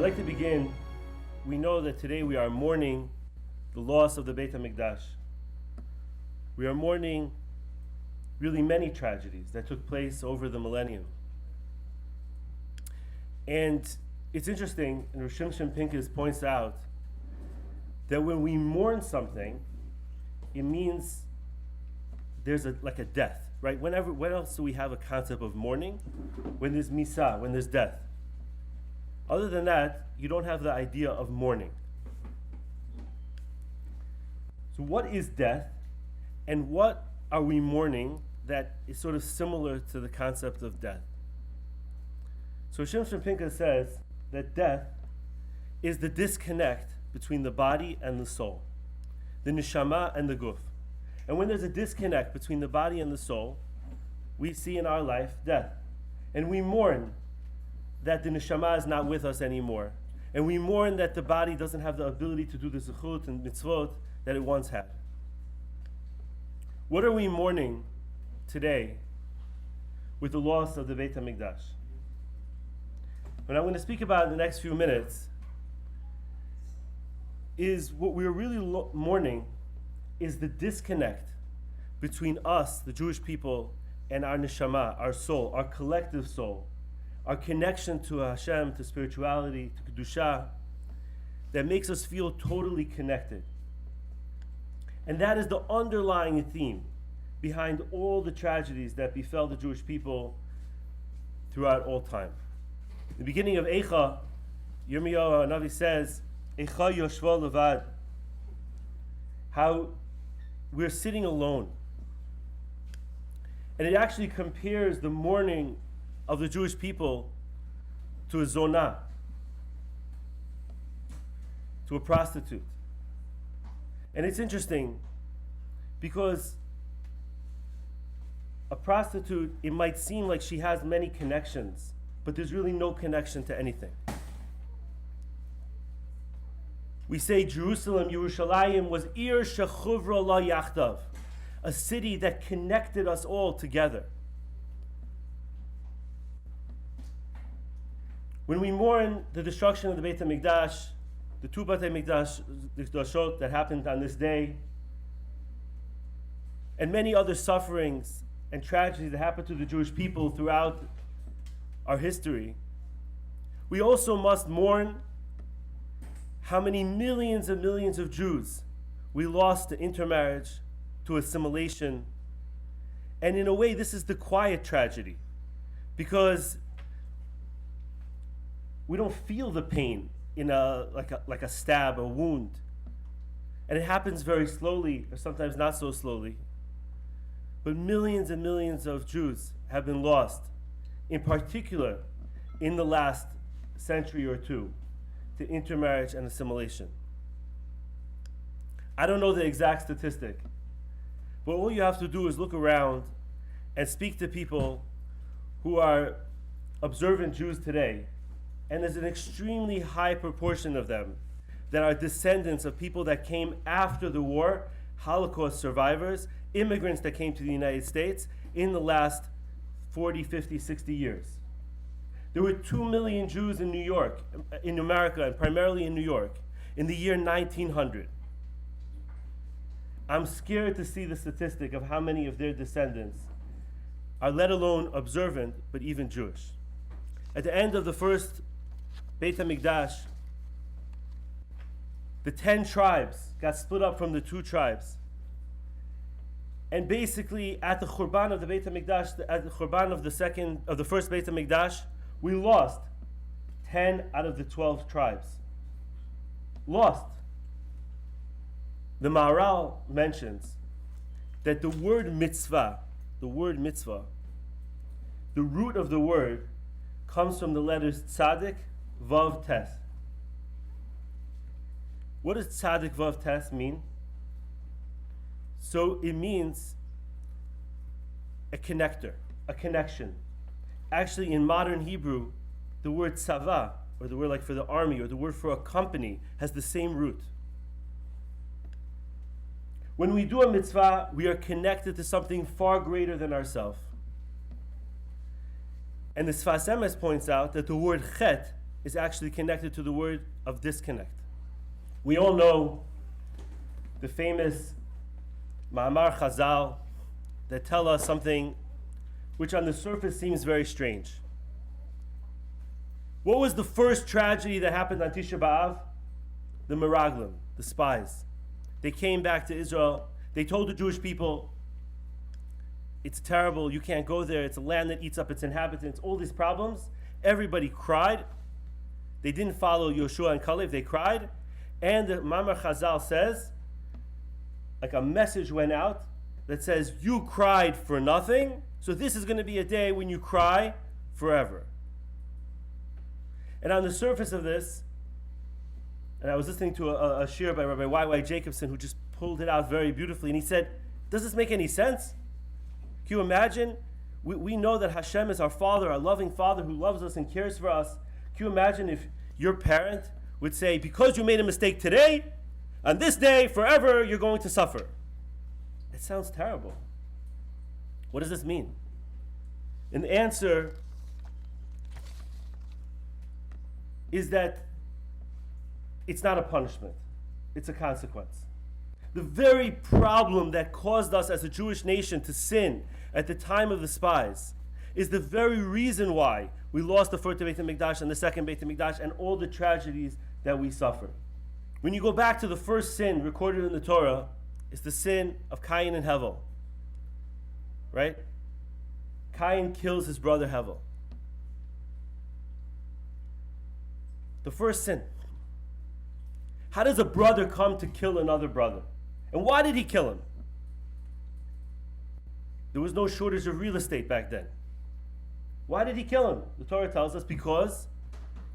like to begin. We know that today we are mourning the loss of the Beit HaMikdash. We are mourning really many tragedies that took place over the millennium. And it's interesting, and Rosh Pincus points out that when we mourn something, it means there's a death, right? When else do we have a concept of mourning? When there's misa, when there's death. Other than that, you don't have the idea of mourning. So what is death, and what are we mourning that is sort of similar to the concept of death? So Shimshon Pincus says that death is the disconnect between the body and the soul, the neshama and the guf. And when there's a disconnect between the body and the soul, we see in our life death. And we mourn that the neshama is not with us anymore. And we mourn that the body doesn't have the ability to do the zechut and mitzvot that it once had. What are we mourning today with the loss of the Beit HaMikdash? What I'm going to speak about in the next few minutes is what we're really mourning is the disconnect between us, the Jewish people, and our neshama, our soul, our collective soul, our connection to Hashem, to spirituality, to Kedusha, that makes us feel totally connected. And that is the underlying theme behind all the tragedies that befell the Jewish people throughout all time. In the beginning of Eicha, Yirmiyahu Hanavi says, Eicha yoshva levad, how we're sitting alone. And it actually compares the mourning of the Jewish people to a zonah, to a prostitute. And it's interesting because a prostitute, it might seem like she has many connections, but there's really no connection to anything. We say Jerusalem, Yerushalayim, was Ir Shechuvra La Yachtav, a city that connected us all together. When we mourn the destruction of the Beit HaMikdash, the two Beit HaMikdash that happened on this day, and many other sufferings and tragedies that happened to the Jewish people throughout our history, we also must mourn how many millions and millions of Jews we lost to intermarriage, to assimilation. And in a way, this is the quiet tragedy, because we don't feel the pain in like a stab, a wound. And it happens very slowly, or sometimes not so slowly. But millions and millions of Jews have been lost, in particular in the last century or two, to intermarriage and assimilation. I don't know the exact statistic, but all you have to do is look around and speak to people who are observant Jews today, and there's an extremely high proportion of them that are descendants of people that came after the war, Holocaust survivors, immigrants that came to the United States in the last 40, 50, 60 years. There were 2 million Jews in New York, in America, and primarily in New York, in the year 1900. I'm scared to see the statistic of how many of their descendants are let alone observant, but even Jewish. At the end of the first Beit HaMikdash, the 10 tribes got split up from the 2 tribes. And basically, at the Churban of the Beit HaMikdash, at the Churban of the first Beit HaMikdash, we lost 10 out of the 12 tribes. Lost. The Maharal mentions that the word mitzvah, the root of the word comes from the letters tzadik, vav, tes. What does tzadik, vav, tes mean? So it means a connector, a connection. Actually, in modern Hebrew, the word tzava, or the word like for the army, or the word for a company, has the same root. When we do a mitzvah, we are connected to something far greater than ourselves. And the Sfas Emes points out that the word chet is actually connected to the word of disconnect. We all know the famous Ma'amar Chazal that tell us something which on the surface seems very strange. What was the first tragedy that happened on Tisha B'Av? The Meraglim, the spies. They came back to Israel. They told the Jewish people, it's terrible, you can't go there, it's a land that eats up its inhabitants, all these problems. Everybody cried. They didn't follow Yoshua and Kalev, they cried. And the Ma'amar Chazal says, like a message went out that says, you cried for nothing, so this is going to be a day when you cry forever. And on the surface of this, and I was listening to a shir by Rabbi Y.Y. Jacobson who just pulled it out very beautifully, and he said, does this make any sense? Can you imagine? We know that Hashem is our Father, our loving Father who loves us and cares for us. Can you imagine if your parent would say, because you made a mistake today, on this day, forever, you're going to suffer? It sounds terrible. What does this mean? And the answer is that it's not a punishment, it's a consequence. The very problem that caused us as a Jewish nation to sin at the time of the spies is the very reason why we lost the first Beit HaMikdash and the second Beit HaMikdash and all the tragedies that we suffer. When you go back to the first sin recorded in the Torah, it's the sin of Cain and Hevel. Right? Cain kills his brother Hevel. The first sin. How does a brother come to kill another brother? And why did he kill him? There was no shortage of real estate back then. Why did he kill him? The Torah tells us because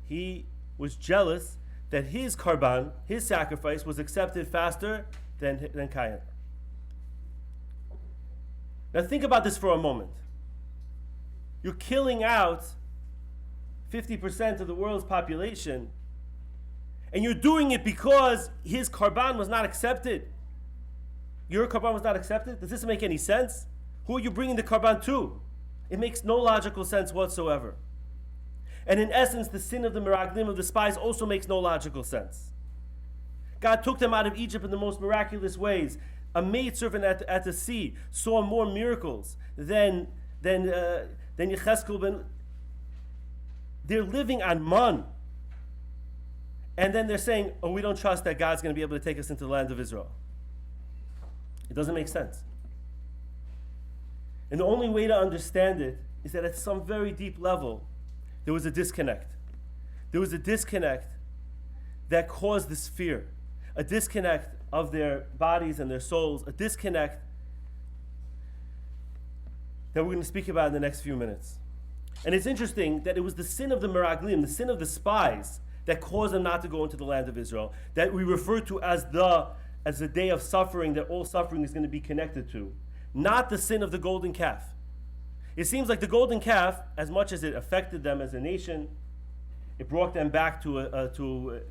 he was jealous that his karban, his sacrifice, was accepted faster than Cain. Now think about this for a moment. You're killing out 50% of the world's population, and you're doing it because his karban was not accepted. Your karban was not accepted? Does this make any sense? Who are you bringing the karban to? It makes no logical sense whatsoever. And in essence, the sin of the Meraglim, of the spies, also makes no logical sense. God took them out of Egypt in the most miraculous ways. A maidservant at the sea saw more miracles than Yecheskel ben. They're living on man. And then they're saying, oh, we don't trust that God's going to be able to take us into the land of Israel. It doesn't make sense. And the only way to understand it is that at some very deep level, there was a disconnect. There was a disconnect that caused this fear. A disconnect of their bodies and their souls. A disconnect that we're going to speak about in the next few minutes. And it's interesting that it was the sin of the Meraglim, the sin of the spies, that caused them not to go into the land of Israel, that we refer to as the day of suffering, that all suffering is going to be connected to. Not the sin of the golden calf. It seems like the golden calf, as much as it affected them as a nation, it brought them back to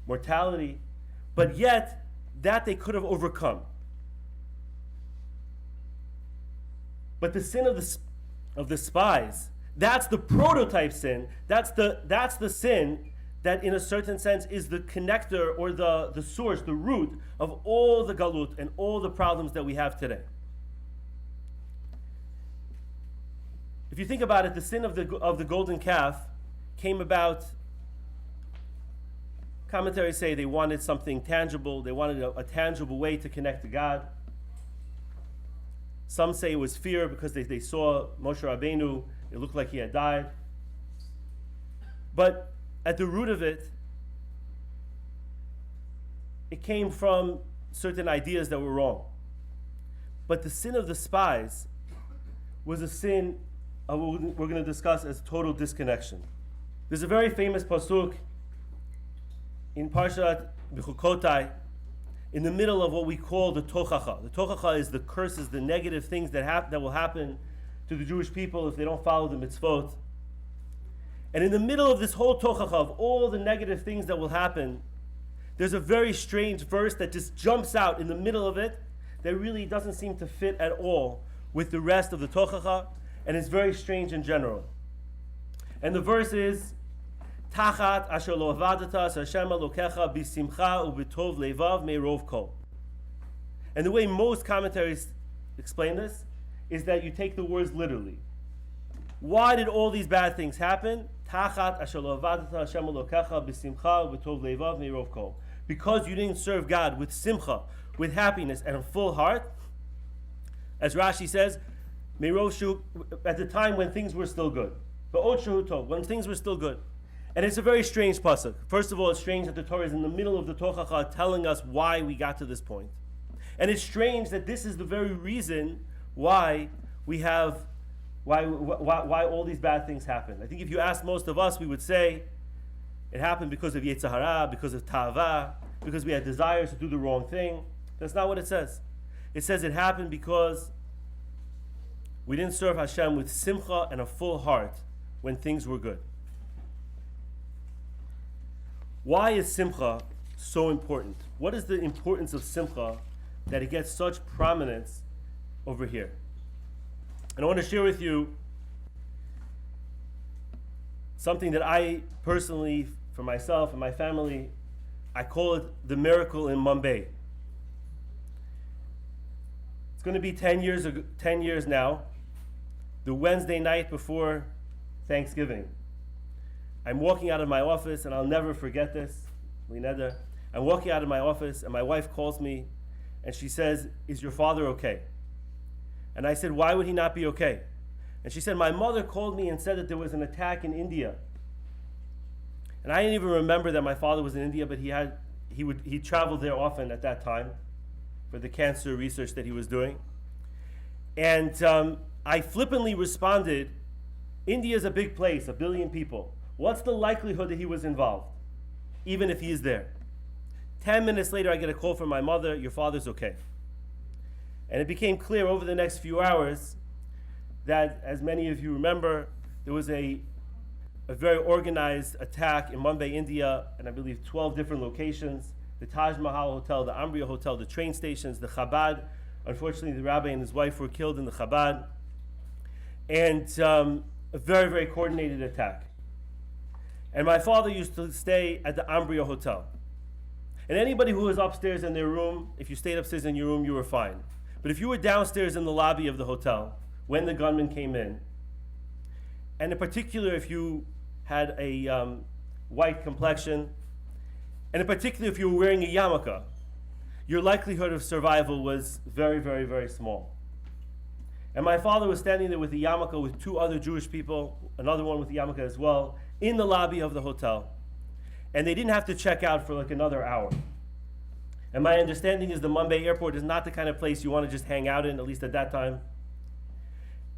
mortality, but yet that they could have overcome. But the sin of the spies, that's the prototype sin. That's the sin that in a certain sense is the connector or the source, the root of all the galut and all the problems that we have today. If you think about it, the sin of the golden calf came about, commentaries say they wanted something tangible, they wanted a tangible way to connect to God. Some say it was fear because they saw Moshe Rabbeinu, it looked like he had died. But at the root of it, it came from certain ideas that were wrong. But the sin of the spies was a sin of what we're going to discuss as total disconnection. There's a very famous pasuk in Parshat B'chukotai, in the middle of what we call the tochacha. The tochacha is the curses, the negative things that will happen to the Jewish people if they don't follow the mitzvot. And in the middle of this whole tochacha, of all the negative things that will happen, there's a very strange verse that just jumps out in the middle of it that really doesn't seem to fit at all with the rest of the tochacha, and it's very strange in general. And the verse is, Tachat asher lo avadata as Hashem Elokecha b'simcha u'b'tov levav me'rov kol. And the way most commentaries explain this is that you take the words literally. Why did all these bad things happen? Tachat asher lo avadata Hashem Elokecha b'simcha u'b'tov levav me'rov kol. Because you didn't serve God with simcha, with happiness and a full heart. As Rashi says, me'rov shu, at the time when things were still good. Ba'ot shehu tov, when things were still good. And it's a very strange pasuk. First of all, it's strange that the Torah is in the middle of the Tochacha telling us why we got to this point. And it's strange that this is the very reason why we have, why all these bad things happen. I think if you ask most of us, we would say it happened because of Yetzer Hara, because of Ta'ava, because we had desires to do the wrong thing. That's not what it says. It says it happened because we didn't serve Hashem with simcha and a full heart when things were good. Why is simcha so important? What is the importance of simcha that it gets such prominence over here? And I want to share with you something that I personally, for myself and my family, I call it the miracle in Mumbai. It's going to be 10 years now, the Wednesday night before Thanksgiving. I'm walking out of my office, and I'll never forget this, Lineda. I'm walking out of my office, and my wife calls me, and she says, "Is your father okay?" And I said, "Why would he not be okay?" And she said, "My mother called me and said that there was an attack in India." And I didn't even remember that my father was in India, but he traveled there often at that time for the cancer research that he was doing. And I flippantly responded, "India is a big place, 1 billion people. What's the likelihood that he was involved, even if he is there?" 10 minutes later, I get a call from my mother, "Your father's okay." And it became clear over the next few hours that, as many of you remember, there was a very organized attack in Mumbai, India, and I believe 12 different locations. The Taj Mahal Hotel, the Ambria Hotel, the train stations, the Chabad. Unfortunately, the rabbi and his wife were killed in the Chabad. And a very, very coordinated attack. And my father used to stay at the Ambria Hotel. And anybody who was upstairs in their room, if you stayed upstairs in your room, you were fine. But if you were downstairs in the lobby of the hotel, when the gunman came in, and in particular if you had a white complexion, and in particular if you were wearing a yarmulke, your likelihood of survival was very, very, very small. And my father was standing there with a yarmulke with 2 other Jewish people, another one with a yarmulke as well, in the lobby of the hotel. And they didn't have to check out for like another hour. And my understanding is the Mumbai airport is not the kind of place you want to just hang out in, at least at that time.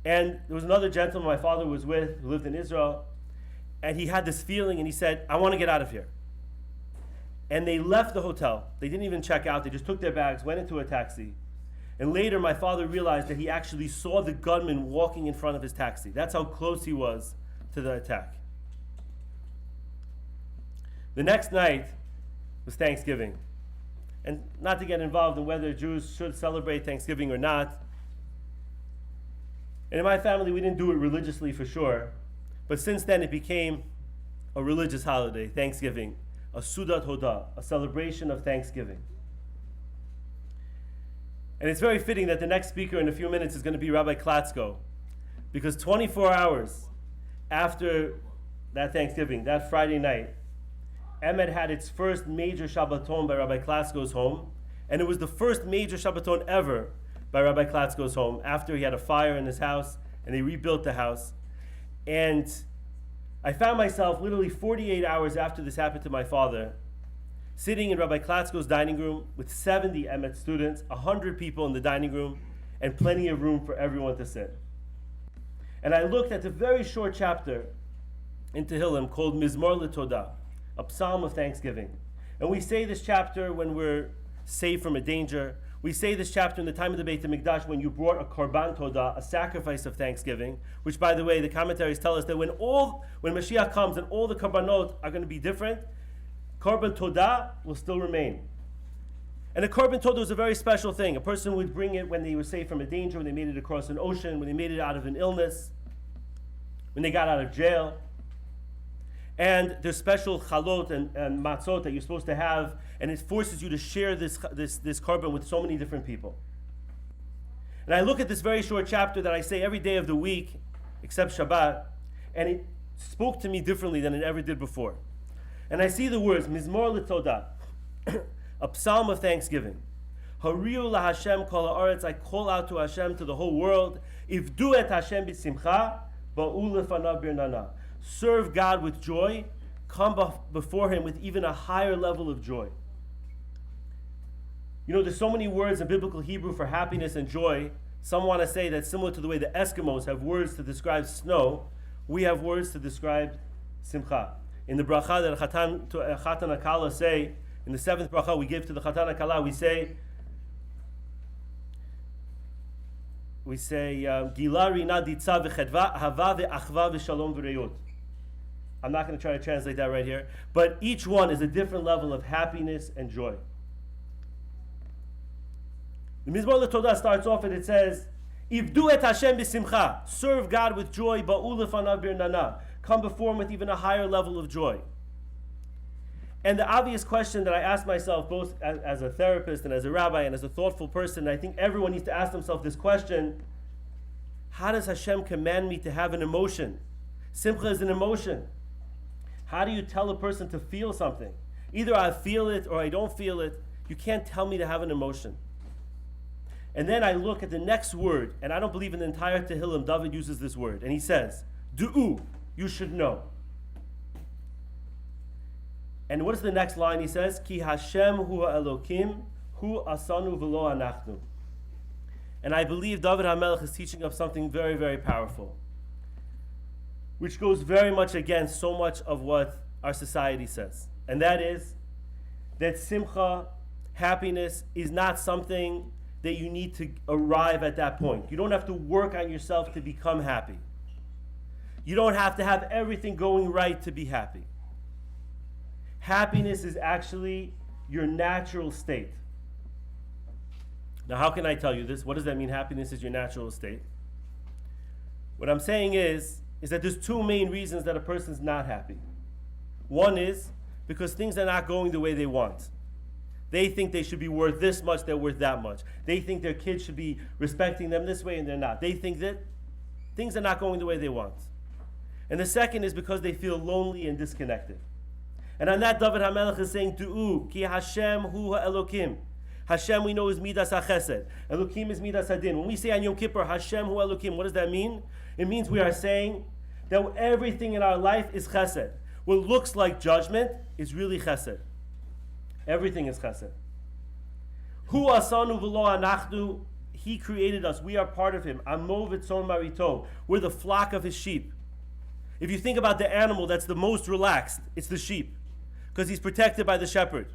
And there was another gentleman my father was with who lived in Israel, and he had this feeling and he said, "I want to get out of here." And they left the hotel. They didn't even check out. They just took their bags, went into a taxi. And later my father realized that he actually saw the gunman walking in front of his taxi. That's how close he was to the attack. The next night was Thanksgiving. And not to get involved in whether Jews should celebrate Thanksgiving or not. And in my family, we didn't do it religiously for sure. But since then, it became a religious holiday, Thanksgiving. A Sudat Hoda, a celebration of Thanksgiving. And it's very fitting that the next speaker in a few minutes is going to be Rabbi Klatzko. Because 24 hours after that Thanksgiving, that Friday night, Emet had its first major Shabbaton by Rabbi Klatzko's home. And it was the first major Shabbaton ever by Rabbi Klatzko's home after he had a fire in his house and they rebuilt the house. And I found myself literally 48 hours after this happened to my father, sitting in Rabbi Klatzko's dining room with 70 Emet students, 100 people in the dining room, and plenty of room for everyone to sit. And I looked at the very short chapter in Tehillim called Mizmor LeTodah, a psalm of thanksgiving. And we say this chapter when we're saved from a danger. We say this chapter in the time of the Beit HaMikdash when you brought a korban todah, a sacrifice of thanksgiving, which, by the way, the commentaries tell us that when Mashiach comes and all the korbanot are going to be different, korban todah will still remain. And a korban todah was a very special thing. A person would bring it when they were saved from a danger, when they made it across an ocean, when they made it out of an illness, when they got out of jail. and there's special chalot and matzot that you're supposed to have, and it forces you to share this korban with so many different people. And I look at this very short chapter that I say every day of the week, except Shabbat, and it spoke to me differently than it ever did before. And I see the words, Mizmor l'todah, a psalm of thanksgiving. Hariu laHashem kol haaretz, I call out to Hashem, to the whole world. Ivdu et Hashem b'simcha, ba'u lefanav birnana. Serve God with joy, come before Him with even a higher level of joy. You know, there's so many words in biblical Hebrew for happiness and joy. Some want to say that similar to the way the Eskimos have words to describe snow, we have words to describe simcha. In the bracha that Chatan and Kala say, in the seventh bracha we give to the Chatan and Kala, we say, Gila rina ditza v'chedva hava ve'achva v'shalom v'reyut. I'm not going to try to translate that right here, but each one is a different level of happiness and joy. The Mizmor l'Todah starts off and it says, Ivdu et Hashem b'simcha, serve God with joy, ba'u lefanav birnana, come before Him with even a higher level of joy. And the obvious question that I ask myself, both as a therapist and as a rabbi and as a thoughtful person, and I think everyone needs to ask themselves this question: how does Hashem command me to have an emotion? Simcha is an emotion. How do you tell a person to feel something? Either I feel it or I don't feel it. You can't tell me to have an emotion. And then I look at the next word, and I don't believe in the entire Tehillim, David uses this word, and he says, Du'u, you should know. And what is the next line? He says, Ki Hashem hu Elokim, hu asanu v'lo anachnu. And I believe David HaMelech is teaching us something very, very powerful, which goes very much against so much of what our society says. And that is that simcha, happiness, is not something that you need to arrive at that point. You don't have to work on yourself to become happy. You don't have to have everything going right to be happy. Happiness is actually your natural state. Now, how can I tell you this? What does that mean, happiness is your natural state? What I'm saying is that there's two main reasons that a person's not happy. One is because things are not going the way they want. They think they should be worth this much, they're worth that much. They think their kids should be respecting them this way, and they're not. They think that things are not going the way they want. And the second is because they feel lonely and disconnected. And on that, David HaMelech is saying, Du'u, ki Hashem hu ha'elokim. Hashem, we know, is midas ha'chesed. Elokim is midas hadin. When we say on Yom Kippur, Hashem hu elokim, what does that mean? It means we are saying that everything in our life is chesed. What looks like judgment is really chesed. Everything is chesed. Hu asanu v'lo anachnu. He created us. We are part of Him. Amo v'tzon marito. We're the flock of His sheep. If you think about the animal that's the most relaxed, it's the sheep, because he's protected by the shepherd.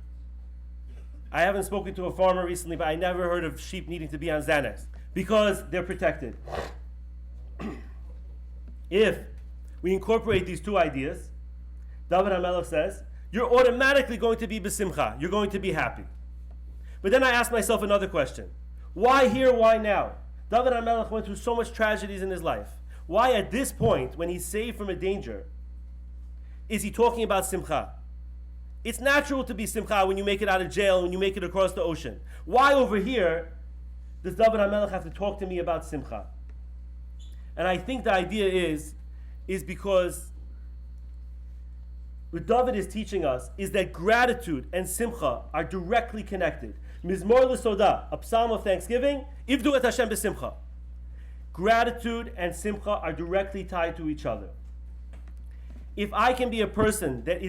I haven't spoken to a farmer recently, but I never heard of sheep needing to be on Xanax, because they're protected. If we incorporate these two ideas, David HaMelech says, you're automatically going to be besimcha. You're going to be happy. But then I ask myself another question. Why here? Why now? David HaMelech went through so much tragedies in his life. Why at this point, when he's saved from a danger, is he talking about simcha? It's natural to be simcha when you make it out of jail, when you make it across the ocean. Why over here does David HaMelech have to talk to me about simcha? And I think the idea is because what David is teaching us is that gratitude and simcha are directly connected. Mizmor l'Sodah, a psalm of thanksgiving, Ivdu et Hashem b'simcha. Gratitude and simcha are directly tied to each other. If I can be a person that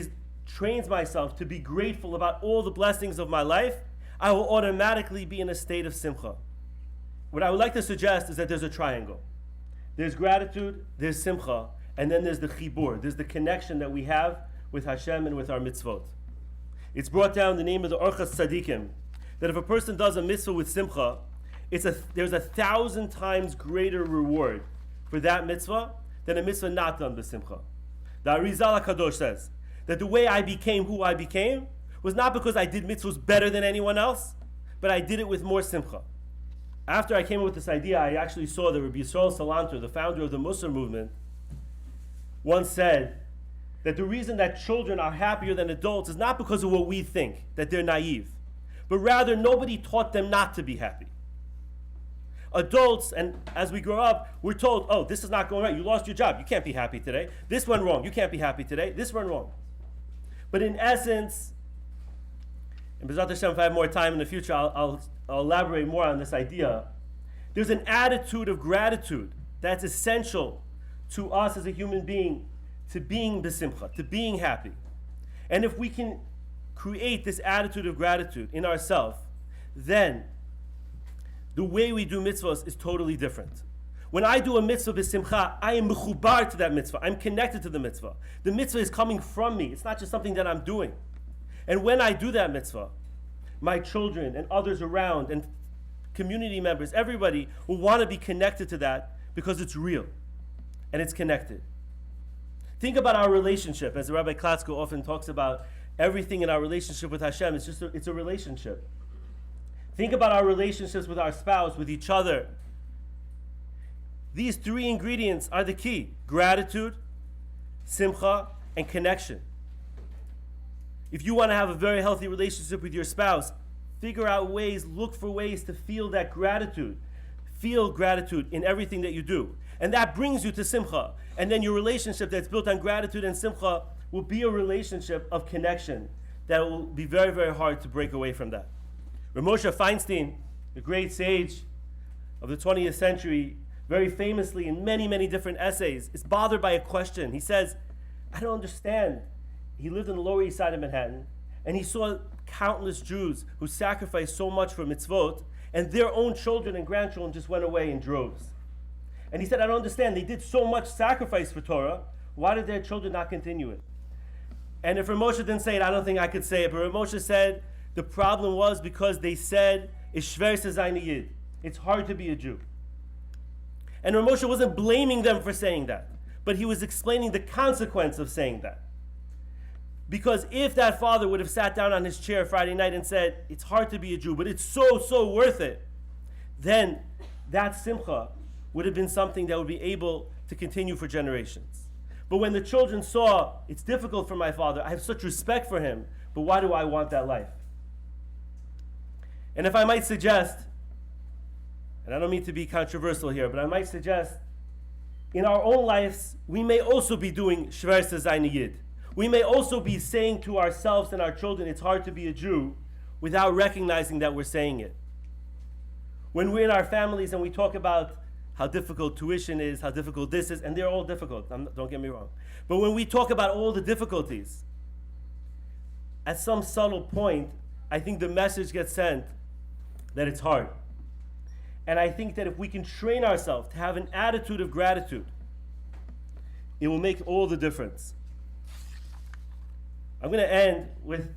trains myself to be grateful about all the blessings of my life, I will automatically be in a state of simcha. What I would like to suggest is that there's a triangle. There's gratitude, there's simcha, and then there's the chibur, there's the connection that we have with Hashem and with our mitzvot. It's brought down in the name of the Orchas Tzadikim that if a person does a mitzvah with simcha, there's 1,000 times greater reward for that mitzvah than a mitzvah not done b'simcha. The Arizal HaKadosh says that the way I became who I became was not because I did mitzvahs better than anyone else, but I did it with more simcha. After I came up with this idea, I actually saw that Rabbi Yisrael Salanter, the founder of the Musar movement, once said that the reason that children are happier than adults is not because of what we think, that they're naive, but rather nobody taught them not to be happy. Adults, and as we grow up, we're told, oh, this is not going right. You lost your job. You can't be happy today. This went wrong. You can't be happy today. This went wrong. But in essence, and B'ezrat Hashem, if I have more time in the future, I'll elaborate more on this idea. There's an attitude of gratitude that's essential to us as a human being, to being besimcha, to being happy. And if we can create this attitude of gratitude in ourselves, then the way we do mitzvahs is totally different. When I do a mitzvah b'simcha, I am mechubar to that mitzvah. I'm connected to the mitzvah. The mitzvah is coming from me. It's not just something that I'm doing. And when I do that mitzvah, my children and others around and community members, everybody will want to be connected to that because it's real and it's connected. Think about our relationship, as Rabbi Klatzko often talks about. Everything in our relationship with Hashem, it's a relationship. Think about our relationships with our spouse, with each other. These three ingredients are the key: gratitude, simcha, and connection. If you want to have a very healthy relationship with your spouse, figure out ways, look for ways to feel that gratitude. Feel gratitude in everything that you do. And that brings you to simcha. And then your relationship that's built on gratitude and simcha will be a relationship of connection that will be very, very hard to break away from that. Moshe Feinstein, the great sage of the 20th century, very famously in many, many different essays, is bothered by a question. He says, I don't understand. He lived on the Lower East Side of Manhattan, and he saw countless Jews who sacrificed so much for mitzvot, and their own children and grandchildren just went away in droves. And he said, I don't understand. They did so much sacrifice for Torah. Why did their children not continue it? And if Moshe didn't say it, I don't think I could say it. But Moshe said the problem was because they said, it's schwer zu sein a Yid. It's hard to be a Jew. And Moshe wasn't blaming them for saying that, but he was explaining the consequence of saying that. Because if that father would have sat down on his chair Friday night and said, it's hard to be a Jew, but it's so worth it, then that simcha would have been something that would be able to continue for generations. But when the children saw, it's difficult for my father, I have such respect for him, but why do I want that life? And if I might suggest, and I don't mean to be controversial here, but I might suggest, in our own lives, we may also be doing schwer zu sein a Yid. We may also be saying to ourselves and our children, it's hard to be a Jew, without recognizing that we're saying it. When we're in our families and we talk about how difficult tuition is, how difficult this is, and they're all difficult, don't get me wrong. But when we talk about all the difficulties, at some subtle point, I think the message gets sent that it's hard. And I think that if we can train ourselves to have an attitude of gratitude, it will make all the difference. I'm going to end with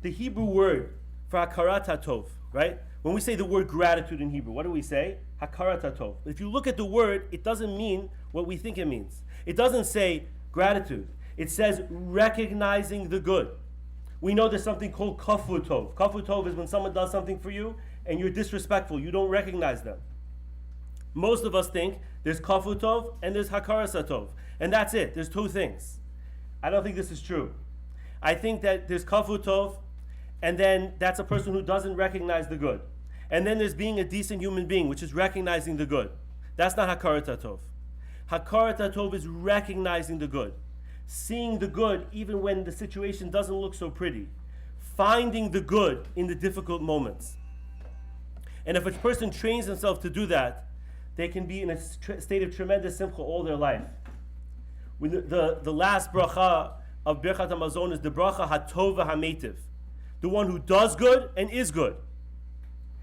the Hebrew word for hakarat hatov, right? When we say the word gratitude in Hebrew, what do we say? Hakarat hatov. If you look at the word, it doesn't mean what we think it means. It doesn't say gratitude. It says recognizing the good. We know there's something called kafu tov. Kafu tov is when someone does something for you and you're disrespectful. You don't recognize them. Most of us think there's kafu tov and there's hakarat hatov. And that's it. There's two things. I don't think this is true. I think that there's kafu tov, and then that's a person who doesn't recognize the good. And then there's being a decent human being, which is recognizing the good. That's not hakarat hatov. Hakarat hatov is recognizing the good. Seeing the good even when the situation doesn't look so pretty. Finding the good in the difficult moments. And if a person trains himself to do that, they can be in a state of tremendous simcha all their life. When the last bracha of Birchat HaMazon is the bracha HaTova HaMeitiv, the one who does good and is good.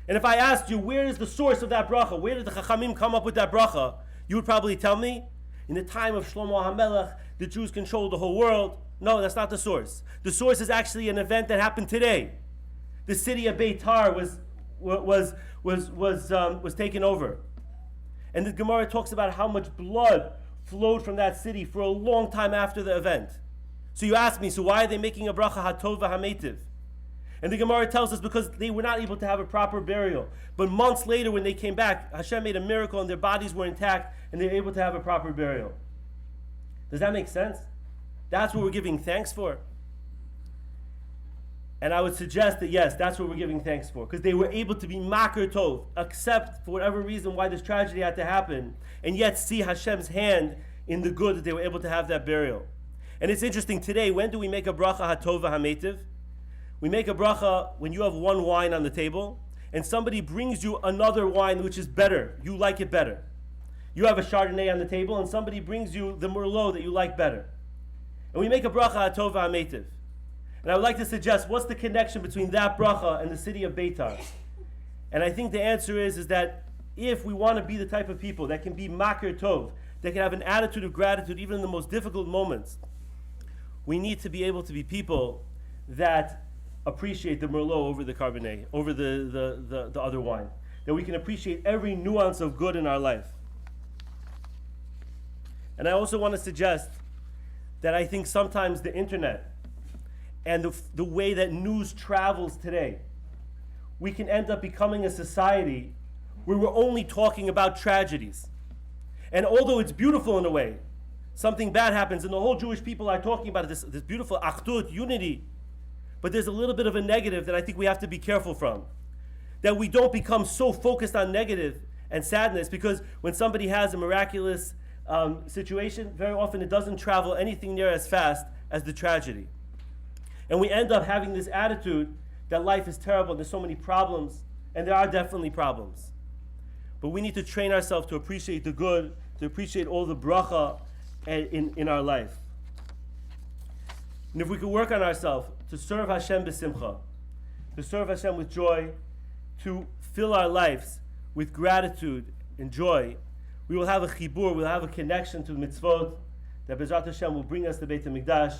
And if I asked you, where is the source of that bracha? Where did the Chachamim come up with that bracha? You would probably tell me, in the time of Shlomo HaMelech, the Jews controlled the whole world. No, that's not the source. The source is actually an event that happened today. The city of Beitar was taken over. And the Gemara talks about how much blood flowed from that city for a long time after the event. So you ask me, so why are they making a bracha HaTov HaMeitiv? And the Gemara tells us because they were not able to have a proper burial. But months later when they came back, Hashem made a miracle and their bodies were intact and they were able to have a proper burial. Does that make sense? That's what we're giving thanks for. And I would suggest that yes, that's what we're giving thanks for, because they were able to be makar tov, accept for whatever reason why this tragedy had to happen, and yet see Hashem's hand in the good that they were able to have that burial. And it's interesting today, when do we make a bracha hatova hametiv? We make a bracha when you have one wine on the table, and somebody brings you another wine which is better, you like it better. You have a Chardonnay on the table, and somebody brings you the Merlot that you like better. And we make a bracha hatova hametiv. And I would like to suggest, what's the connection between that bracha and the city of Beitar? And I think the answer is that if we want to be the type of people that can be makar tov, that can have an attitude of gratitude even in the most difficult moments, we need to be able to be people that appreciate the Merlot over the Cabernet, over the other wine. That we can appreciate every nuance of good in our life. And I also want to suggest that I think sometimes the internet and the way that news travels today, we can end up becoming a society where we're only talking about tragedies. And although it's beautiful in a way, something bad happens and the whole Jewish people are talking about this beautiful achdut, unity, but there's a little bit of a negative that I think we have to be careful from. That we don't become so focused on negative and sadness, because when somebody has a miraculous situation, very often it doesn't travel anything near as fast as the tragedy. And we end up having this attitude that life is terrible, there's so many problems, and there are definitely problems. But we need to train ourselves to appreciate the good, to appreciate all the bracha in our life. And if we could work on ourselves to serve Hashem b'simcha, to serve Hashem with joy, to fill our lives with gratitude and joy, we will have a chibur, we'll have a connection to the mitzvot that Bezrat Hashem will bring us to Beit HaMikdash.